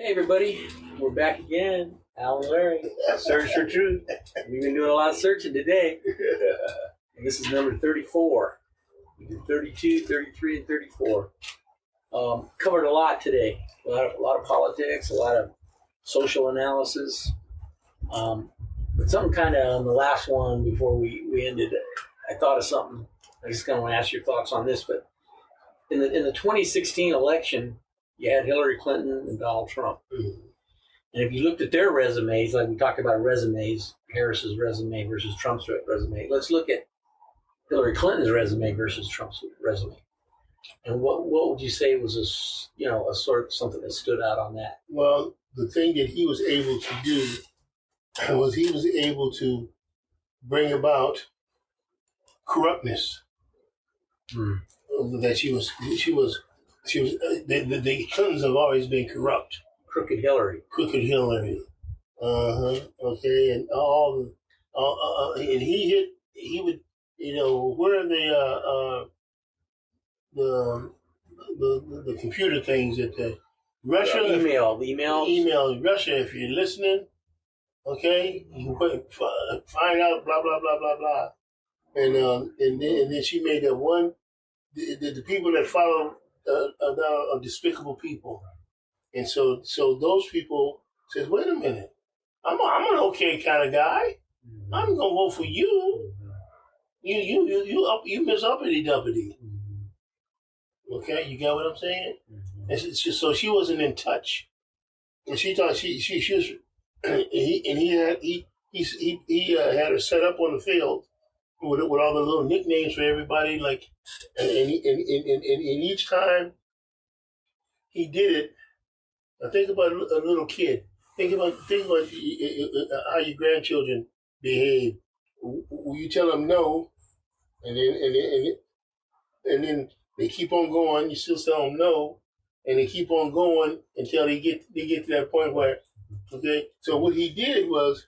Hey everybody, we're back again. Al and Larry, Search for Truth. We've been doing a lot of searching today. And this is number 34. We did 32, 33, and 34. Covered a lot today. A lot of politics, a lot of social analysis. But something kind of on the last one before we ended, I thought of something. I just kind of want to ask your thoughts on this. But in the 2016 election, you had Hillary Clinton and Donald Trump. Mm-hmm. And if you looked at their resumes, like we talked about resumes, Harris's resume versus Trump's resume, let's look at Hillary Clinton's resume versus Trump's resume. And what would you say was a sort of something that stood out on that? Well, the thing that he was able to do was he was able to bring about corruptness. That the Clintons have always been corrupt. Crooked Hilary. Okay, and and he would, where are the computer things that the Russia email Russia, if you're listening, okay, you can find out blah blah blah blah blah, and then she made that one. The people that follow are despicable people, and so those people says, "Wait a minute, I'm an okay kind of guy. I'm gonna vote for you. You miss uppity duppity. Okay, you got what I'm saying?" And so she wasn't in touch, and she thought she was, and he had her set up on the field with all the little nicknames for everybody, like, and each time he did it, I think about a little kid. Think about how your grandchildren behave. You tell them no, and then they keep on going. You still tell them no, and they keep on going until they get to that point where, okay. So what he did was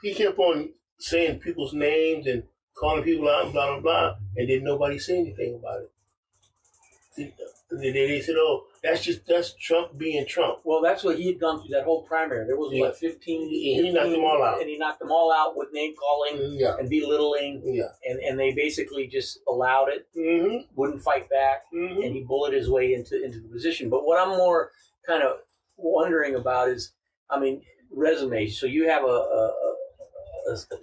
he kept on saying people's names and calling people out, blah, blah, blah, and then nobody said anything about it. They said, "Oh, that's Trump being Trump." Well, that's what he had gone through that whole primary. There was 15. He knocked them all out, and he knocked them all out with name calling and belittling. Yeah, and they basically just allowed it, wouldn't fight back, and he bulleted his way into the position. But what I'm more kind of wondering about is, resumes. So you have a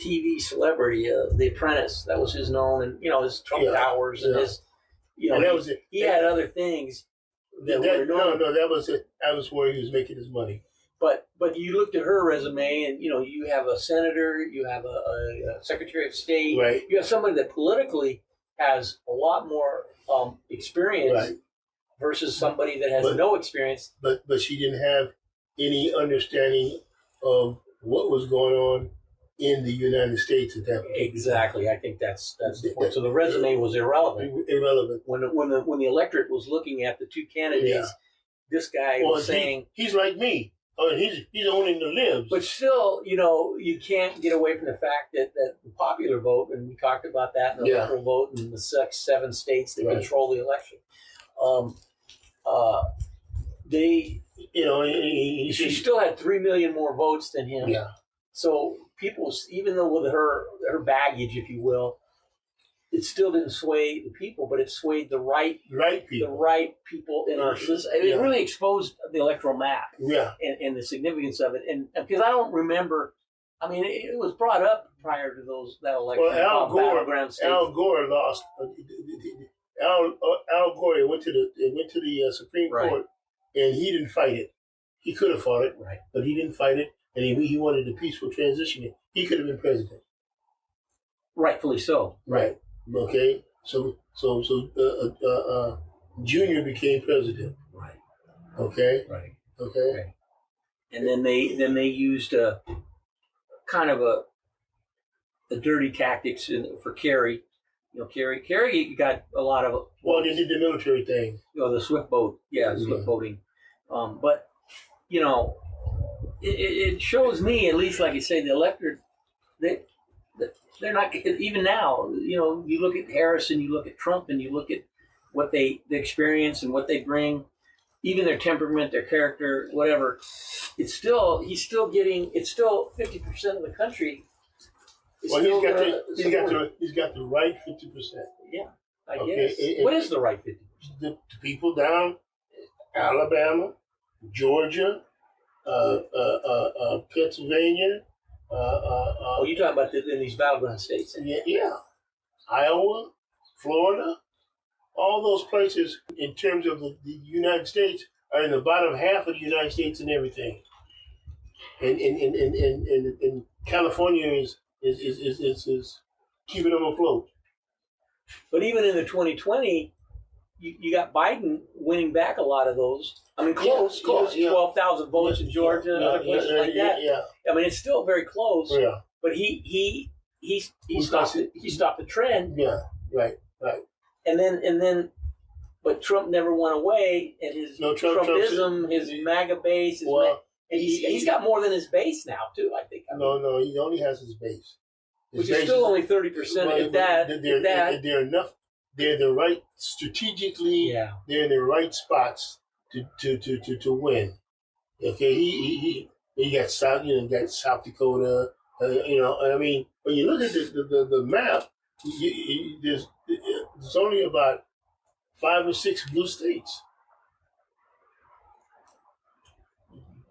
TV celebrity, The Apprentice, that was his known, and his Trump Towers and his, and that was it. He had other things. That was it. That was where he was making his money. But you looked at her resume, and you have a senator, you have a Secretary of State, right? You have somebody that politically has a lot more experience, right, versus somebody that has no experience. But she didn't have any understanding of what was going on in the United States at that point. Exactly, I think that's the point. So the resume was irrelevant. When the electorate was looking at the two candidates, this guy was saying he's like me. Oh, he's owning the libs. But still, you can't get away from the fact that the popular vote, and we talked about that in the electoral vote in the 7 states that control the election. She still had 3 million more votes than him. Yeah. So people, even though with her baggage, if you will, it still didn't sway the people, but it swayed the right people in our system. It really exposed the electoral map, and the significance of it. And because I don't remember, it was brought up prior to that election. Well, Al Gore lost. Al Gore went to the Supreme Court, and he didn't fight it. He could have fought it, but he didn't fight it. And he wanted a peaceful transition. He could have been president. Rightfully so. Right. Okay. So Junior became president. Right. Okay. Right. Okay. Right. And then they used a kind of a dirty tactics for Kerry. Kerry got a lot of. Well, they did the military thing. The swift boat. Yeah, swift boating. But it shows me, at least, like you say, the electorate, they're not, even now, you look at Harris and you look at Trump and you look at what the experience and what they bring, even their temperament, their character, whatever, he's still 50% of the country. Well, he's got the right 50%. Yeah, I guess. What is the right 50%? The people down Alabama, Georgia, Pennsylvania. You're talking about in these battleground states. Yeah. Iowa, Florida, all those places in terms of the United States are in the bottom half of the United States and everything. And California is keeping them afloat. But even in the 2020, you got Biden winning back a lot of those. I mean, close. 12,000 votes in Georgia, other places like that. Yeah. I mean, it's still very close. Yeah. But he stopped the trend. Yeah. Right. And then, but Trump never went away, and his Trumpism, his MAGA base, he's got more than his base now too. I think. No, he only has his base. Which is still only 30%. If that, they're enough. They're the right strategically. Yeah. They're in the right spots to win. Okay, he got South Dakota. I mean, when you look at the map, there's only about 5 or 6 blue states.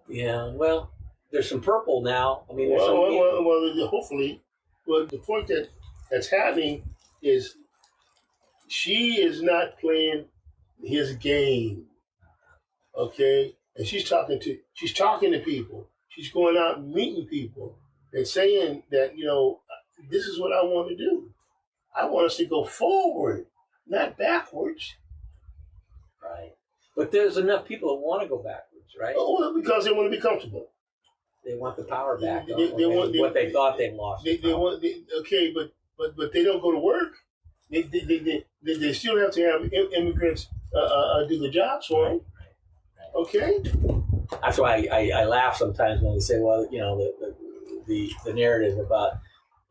Yeah, well, there's some purple now. I mean, hopefully. Well, the point that's happening is she is not playing his game, okay? And she's talking to people. She's going out and meeting people and saying that, this is what I want to do. I want us to go forward, not backwards. Right. But there's enough people that want to go backwards, right? Oh, well, because they want to be comfortable. They want the power back. They want what they thought they'd lost. But they don't go to work. They still have to have immigrants do the jobs for them. Right. Okay. That's why I laugh sometimes when they say, well, the narrative about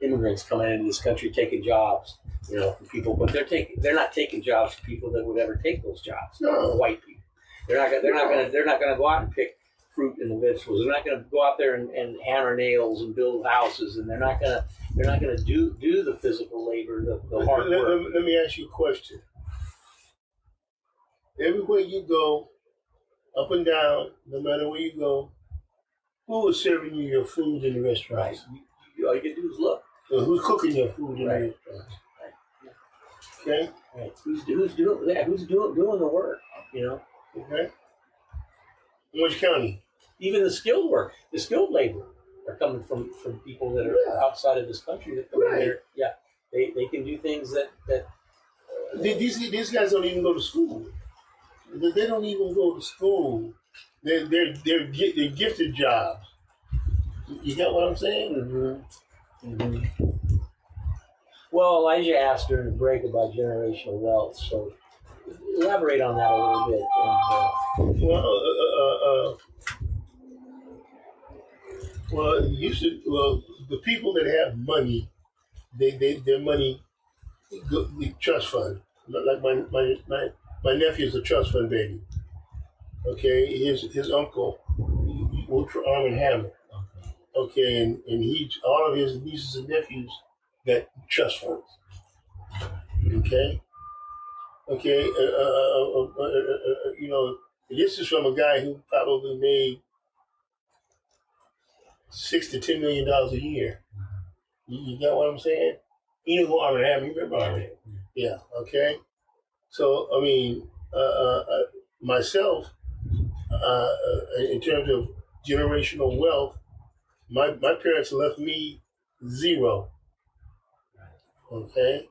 immigrants coming into this country taking jobs, from people, but they're not taking jobs from people that would ever take those jobs. No. White people. They're not going to go out and pick fruit and the vegetables. They're not going to go out there and hammer nails and build houses, and they're not going to do the physical labor, the hard work. Let me ask you a question. Everywhere you go, up and down, no matter where you go, who is serving you your food in the restaurants? Right. All you can do is look. So who's cooking your food in the restaurants? Right. Okay. Right. Who's doing the work? Okay. Which county? Even the skilled work, the skilled labor are coming from people that are outside of this country that come in here. Yeah, they can do things that these guys don't even go to school. They don't even go to school. They're gifted jobs. You got what I'm saying? Mm-hmm. Mm-hmm. Well, Elijah asked during the break about generational wealth, so elaborate on that a little bit. The people that have money, their money, the trust fund. Like my nephew's a trust fund baby. Okay, his uncle he worked for Arm & Hammer. Okay, and all of his nieces and nephews got trust funds. Okay. This is from a guy who probably made $6 to $10 million a year. You got what I'm saying? You know who Arm & Hammer? You remember Arm & Hammer? Yeah. Okay. So I mean, myself, in terms of generational wealth, my parents left me zero. Okay.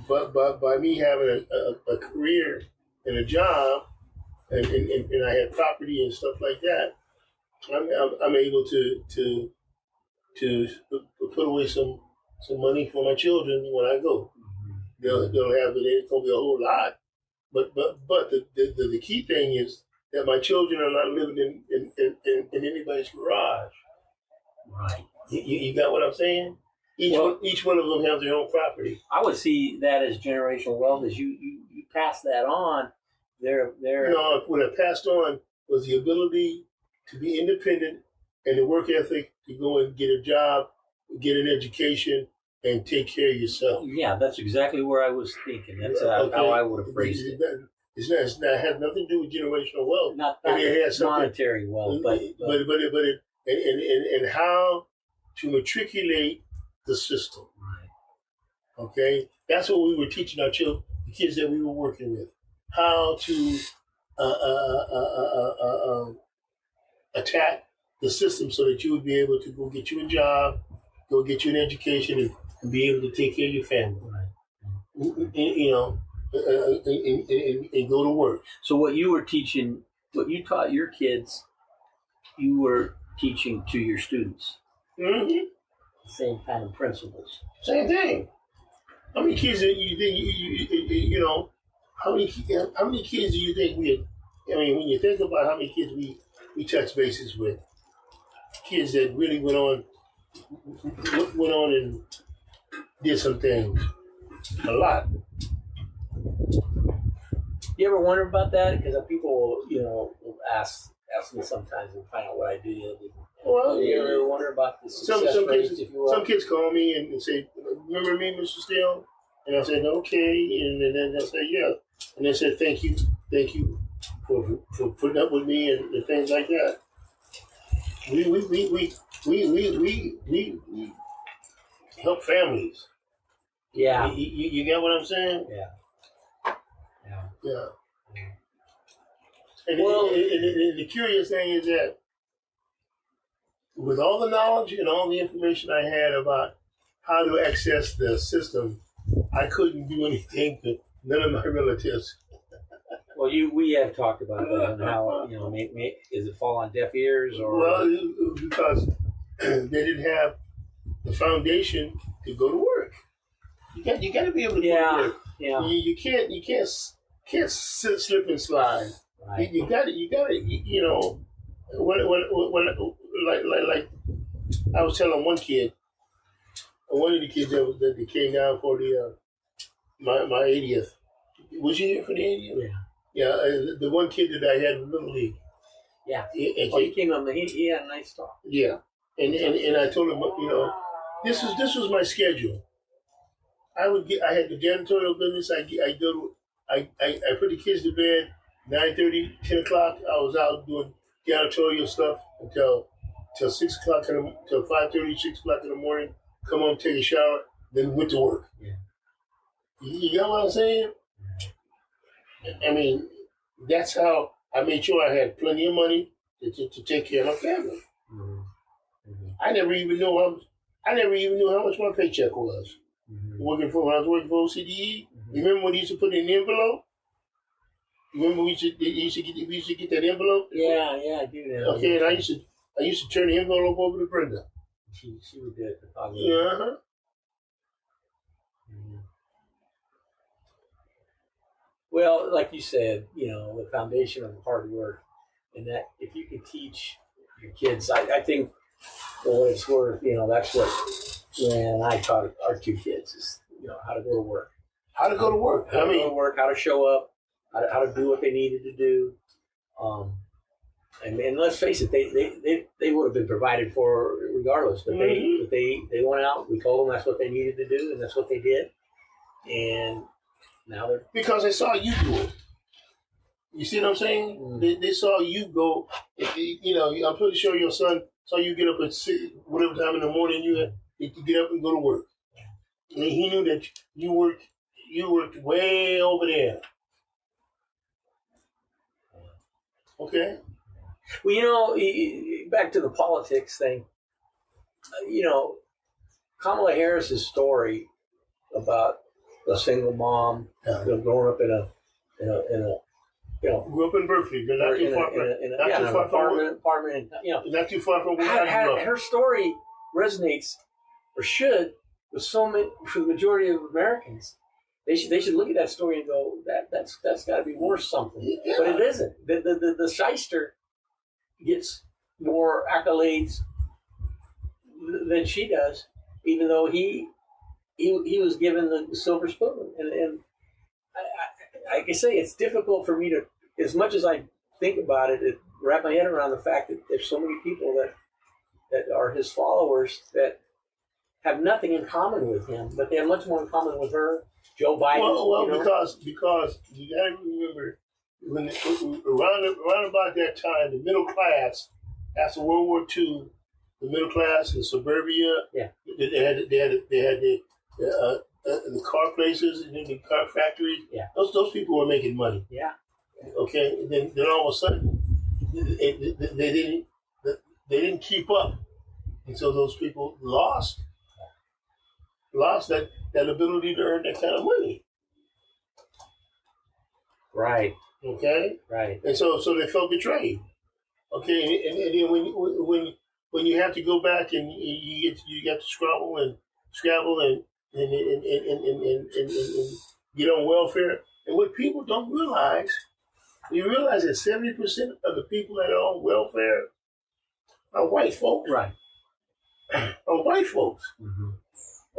But by me having a career and a job, and I had property and stuff like that, I'm able to put away some money for my children when I go. They'll have it. It's gonna be a whole lot, but the key thing is that my children are not living in anybody's garage. Right. You got what I'm saying? Each one of them has their own property. I would see that as generational wealth, as you pass that on, they're What I passed on was the ability to be independent and the work ethic to go and get a job, get an education, and take care of yourself. Yeah, that's exactly where I was thinking. That's how I would have phrased it. It has nothing to do with generational wealth. Not it has monetary wealth, but how to matriculate the system. Right. Okay, that's what we were teaching our children, the kids that we were working with, how to attack the system so that you would be able to go get you a job, go get you an education, and be able to take care of your family. Right. And go to work. So what you were teaching, what you taught your kids, you were teaching to your students. Mm-hmm. Same kind of principles. Same thing. How many kids do you think how many kids do you think we? When you think about how many kids we touch bases with, kids that really went on and did some things, a lot. You ever wonder about that? Because people, will ask me sometimes and find out what I did. Well, you ever wonder about the success rates, if you will? Some kids call me and say, "Remember me, Mr. Steele?" And I said, "Okay." And then they say, "Yeah." And they said, "Thank you for putting up with me and things like that." We help families. Yeah. You get what I'm saying? Yeah. And, and the curious thing is that with all the knowledge and all the information I had about how to access the system, I couldn't do anything to none of my relatives. Well, we have talked about that and how, does it fall on deaf ears or? Well, because they didn't have the foundation to go to work. You got to be able to go to work. Yeah. You can't slip and slide. Right. You got to when like I was telling one of the kids that came down for my 80th. Was you here for the 80th? Yeah. Yeah, the one kid that I had in Little League. Yeah. He came up and he had a nice talk. Yeah, and I told him, this was my schedule. I had the janitorial business. I put the kids to bed 9:30, 10 o'clock. I was out doing janitorial stuff until 6 o'clock until 5:30, 6 o'clock in the morning. Come home, take a shower, then went to work. Yeah. You know what I'm saying? I mean, that's how I made sure I had plenty of money to take care of my family. Mm-hmm. Mm-hmm. I never even knew how much my paycheck was. Mm-hmm. When I was working for OCDE, mm-hmm. Remember when they used to put it in the envelope? Remember we used to get that envelope? Yeah, I do now. Okay, and I used to turn the envelope over to Brenda. She would do it. Yeah. Uh-huh. Mm-hmm. Well, like you said, the foundation of hard work, and that if you can teach your kids, I think for what it's worth, that's what Joanne and I taught our two kids is, how to go to work. How to go to work. How to go to work, how to show up, how to do what they needed to do. And let's face it, they would have been provided for regardless, but mm-hmm. they went out, we told them that's what they needed to do, and that's what they did. And now they're... Because they saw you do it. You see what I'm saying? Mm-hmm. They saw you go, I'm pretty sure your son saw you get up at 6, whatever time in the morning you had to get up and go to work. And he knew that you worked way over there. Okay? Well, back to the politics thing, Kamala Harris's story about a single mom growing up in a grew up in Berkeley, but not too far from where her story resonates, or should, with for the majority of Americans. They should look at that story and go, that's got to be worth something. Yeah. But it isn't. The shyster gets more accolades than she does, even though he was given the silver spoon. And like I say, it's difficult for me to, as much as I think about it, wrap my head around the fact that there's so many people that are his followers that have nothing in common with him, but they have much more in common with her, Joe Biden. Well, because you got to remember when around about that time, the middle class after World War II, the middle class in suburbia, they had the car places and then the car factories. Yeah. Those people were making money. Yeah. Okay. And then all of a sudden, they didn't keep up, and so those people lost that ability to earn that kind of money. Right. Okay. Right. And so they felt betrayed. Okay. And then when you have to go back and you get to scrabble and get on welfare. And what people don't realize, you realize that 70% of the people that are on welfare are white folks. Right. Are white folks. Mm-hmm.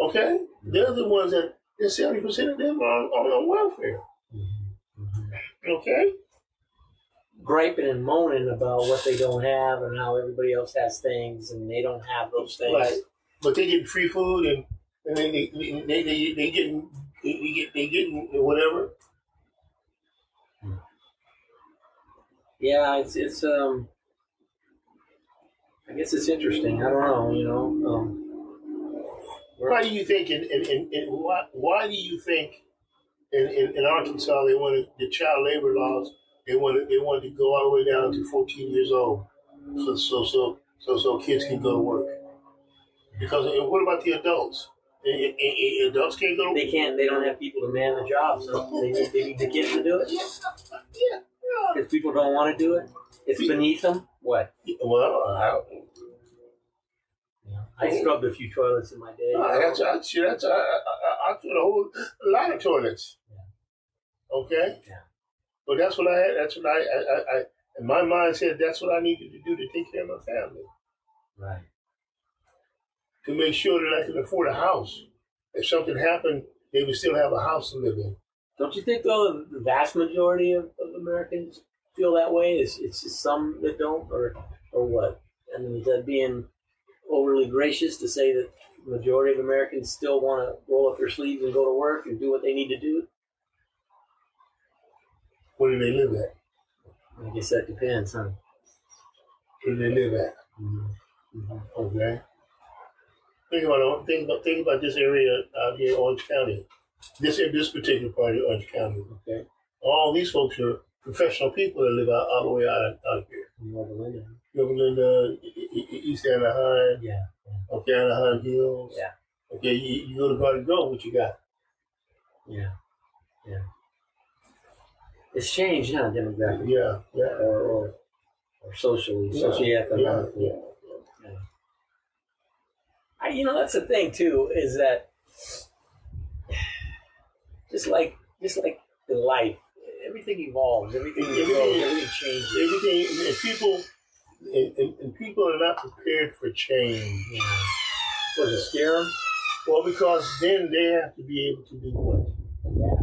Okay? They're the ones that, 70% of them are on welfare. Mm-hmm. Mm-hmm. Okay? Griping and moaning about what they don't have and how everybody else has things and they don't have those things. Right. But they get free food and then they getting whatever. Yeah, it's I guess it's interesting. I don't know, Why do you think why do you think in Arkansas they wanted the child labor laws, they wanted to go all the way down to 14 years old so kids can go to work? Because what about the adults? Adults can't go to work. They can't. They don't have people to man the jobs. So they need the kids to do it. Yeah. If people don't want to do it, it's beneath them. What? Well, I scrubbed a few toilets in my day. I put a whole lot of toilets. Yeah. Okay. Yeah. But that's what I had. That's what I in my mind said that's what I needed to do to take care of my family. Right. To make sure that I could afford a house. If something happened, they would still have a house to live in. Don't you think, though, the vast majority of Americans feel that way? It's just some that don't, or what? I mean, is that being overly gracious to say that the majority of Americans still want to roll up their sleeves and go to work and do what they need to do? Where do they live at? I guess that depends, huh? Where do they live at? Mm-hmm. Mm-hmm. Okay. Think about this area out here in Orange County. This particular part of Orange County. Okay. All these folks are professional people that live all the way out here. Linda, East Anaheim. Yeah. Okay, Anaheim Hills. Yeah. Okay, you go to Garden Grove, what you got? Yeah. Yeah. It's changed, huh, demographically? Yeah. Or socially, socioeconomically. Yeah. That's the thing too, is that just like in life, everything evolves, everything grows, everything changes. And people are not prepared for change. Yeah. Does it scare them? Well, because then they have to be able to do what?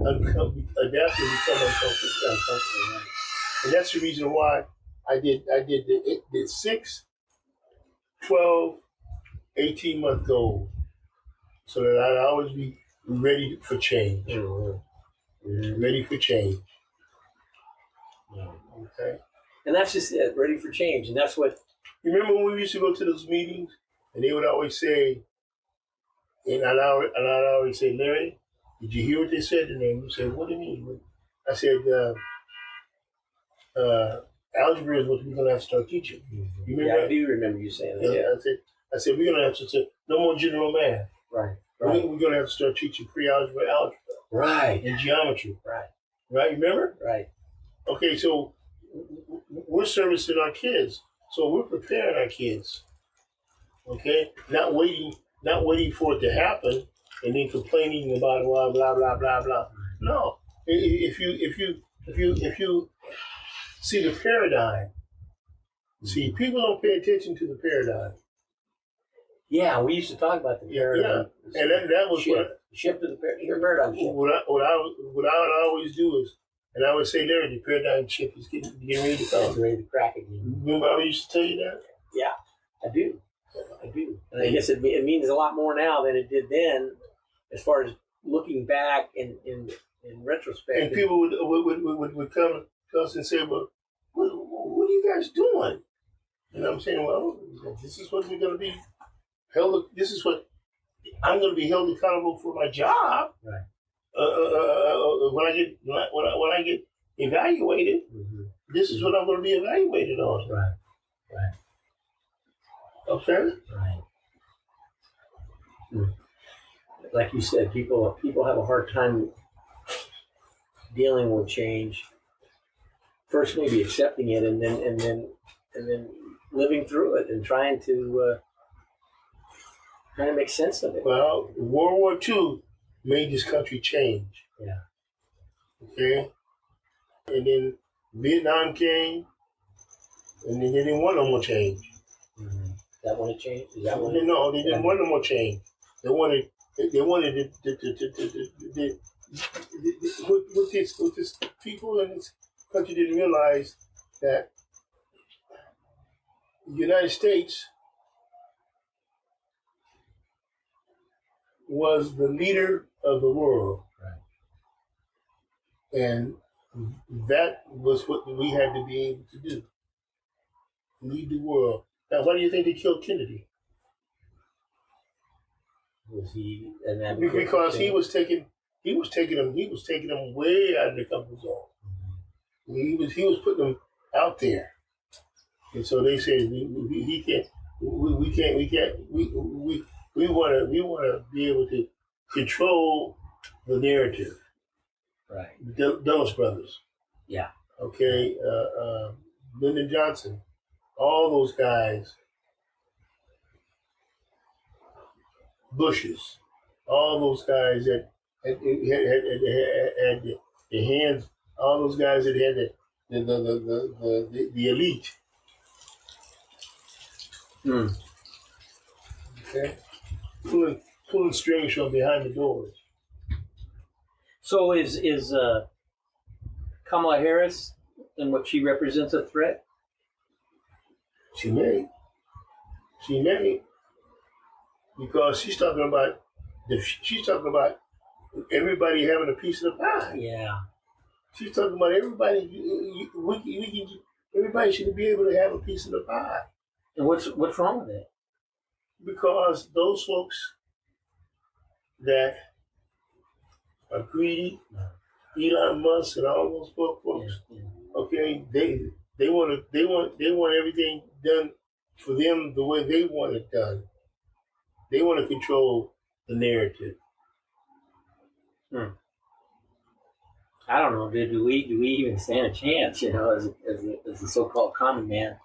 Adapt and become uncomfortable. Right? And that's the reason why I did the 6, 12, 18-month goal, so that I'd always be ready for change. Mm-hmm. Ready for change. Yeah. Okay. And that's just it, ready for change. And that's what... Remember when we used to go to those meetings, and they would always say, and I'd always say, Larry, did you hear what they said? And they would say, what do you mean? I said, algebra is what we're going to have to start teaching. Mm-hmm. You remember I do remember you saying that. Yeah. I said, we're going to have to say, no more general math. Right. We're going to have to start teaching pre-algebra, algebra. Right. And geometry. Right. Right, remember? Right. Okay, so we're servicing our kids. So we're preparing our kids. Okay? Not waiting for it to happen and then complaining about blah blah blah blah blah. No. If you see the paradigm, see, people don't pay attention to the paradigm. Yeah, we used to talk about the paradigm. Yeah, and that was shift of the paradigm shift. What I would always do is And I would say, Larry, the paradigm shift is getting ready to It's come. ready to crack again. Remember I used to tell you that? Yeah, I do. And I guess it means a lot more now than it did then, as far as looking back in retrospect. And people would come to us and say, well, what are you guys doing? And I'm saying, well, this is what we're going to be held. This is what I'm going to be held accountable for my job. Right. When I get evaluated, this is what I'm going to be evaluated on. Right. Okay. Right. Like you said, people have a hard time dealing with change. First, maybe accepting it, and then living through it and trying to make sense of it. Well, World War II made this country change. Yeah. Okay. And then Vietnam came, and then they didn't want no more change. Mm-hmm. That want to change? No, they didn't want no more change. They wanted what this people in this country didn't realize that the United States was the leader of the world. Right. And that was what we had to be able to do. Lead the world. Now, why do you think they killed Kennedy? Was he an advocate? Because he was taking them way out of the comfort zone. Mm-hmm. He was putting them out there. And so they said we want to be able to control the narrative. Right. Dulles brothers. Yeah. Okay. Lyndon Johnson. All those guys. Bushes. All those guys that had the hands. All those guys that had the elite. Okay. Pulling strings from behind the doors. So is Kamala Harris and what she represents a threat? She may, because she's talking about everybody having a piece of the pie. Yeah. She's talking about everybody. Everybody should be able to have a piece of the pie. And what's wrong with it? Because those folks that are greedy, Elon Musk and all those folks, okay, they want everything done for them the way they want it done. They want to control the narrative. I don't know. Do we even stand a chance? As a so-called common man,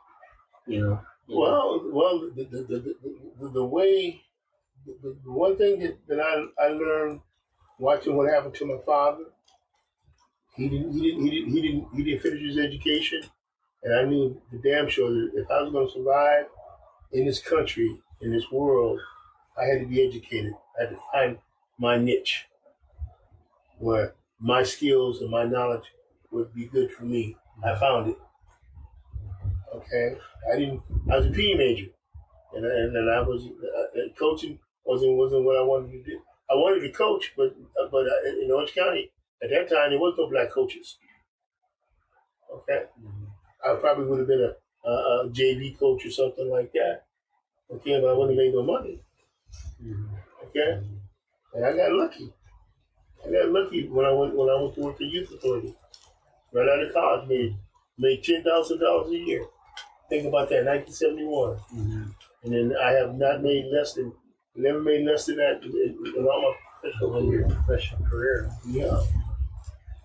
Well, the way, the one thing that I learned watching what happened to my father, he didn't finish his education, and I knew the damn sure that if I was going to survive in this country, in this world, I had to be educated. I had to find my niche, where my skills and my knowledge would be good for me. I found it. Okay, I was a PE major, and I was coaching wasn't what I wanted to do. I wanted to coach, but in Orange County at that time there was no black coaches. Okay, I probably would have been a JV coach or something like that. Okay, but I wouldn't have made no money. Okay, and I got lucky. When I went to work at Youth Authority. Right out of college, made $10,000 a year. Think about that, 1971. And then I have never made less than that in all my professional career. Yeah.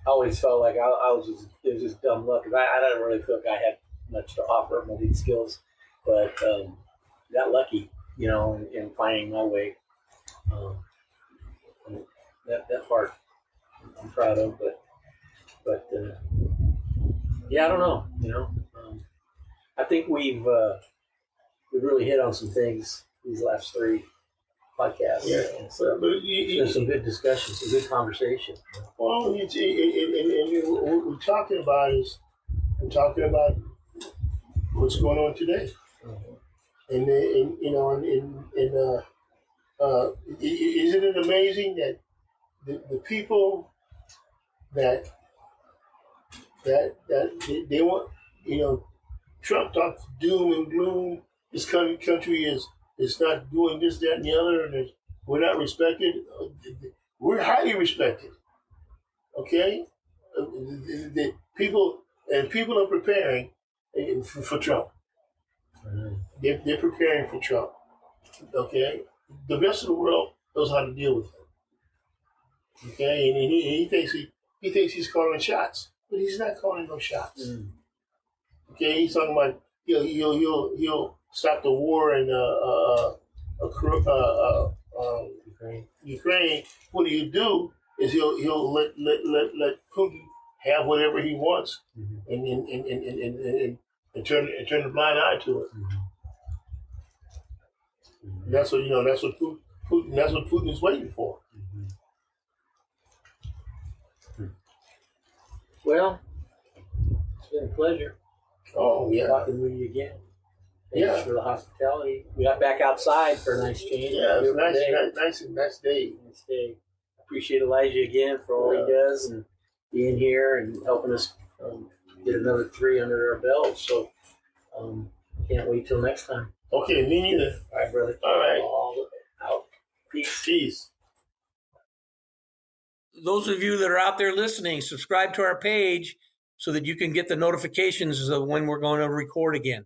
I always felt like it was just dumb luck. I didn't really feel like I had much to offer with these skills, but got lucky, in finding my way. That part I'm proud of, but yeah, I don't know. I think we've really hit on some things these last 3 podcast. Yeah. So But there's some good discussion, some good conversation. well, and what we're talking about is what's going on today, and isn't it amazing that the people that they want, Trump talks doom and gloom. This country is not doing this, that, and the other, and we're not respected. We're highly respected. Okay, the people are preparing for Trump. They're preparing for Trump. Okay, the rest of the world knows how to deal with him. Okay, and he thinks he's calling shots, but he's not calling no shots. Okay, he's talking about he'll stop the war in Ukraine. What he'll do is he'll let Putin have whatever he wants, and turn the blind eye to it. And that's what Putin is waiting for. Well, it's been a pleasure. Oh yeah, talking with you again. Thanks for the hospitality. We got back outside for a nice change. Yeah, it was nice day. Nice day. Appreciate Elijah again for all he does and being here and helping us get another 3 under our belt. So can't wait till next time. Okay, me neither. All right, brother. All right. All out. Peace. Peace. Those of you that are out there listening, subscribe to our page so that you can get the notifications of when we're going to record again.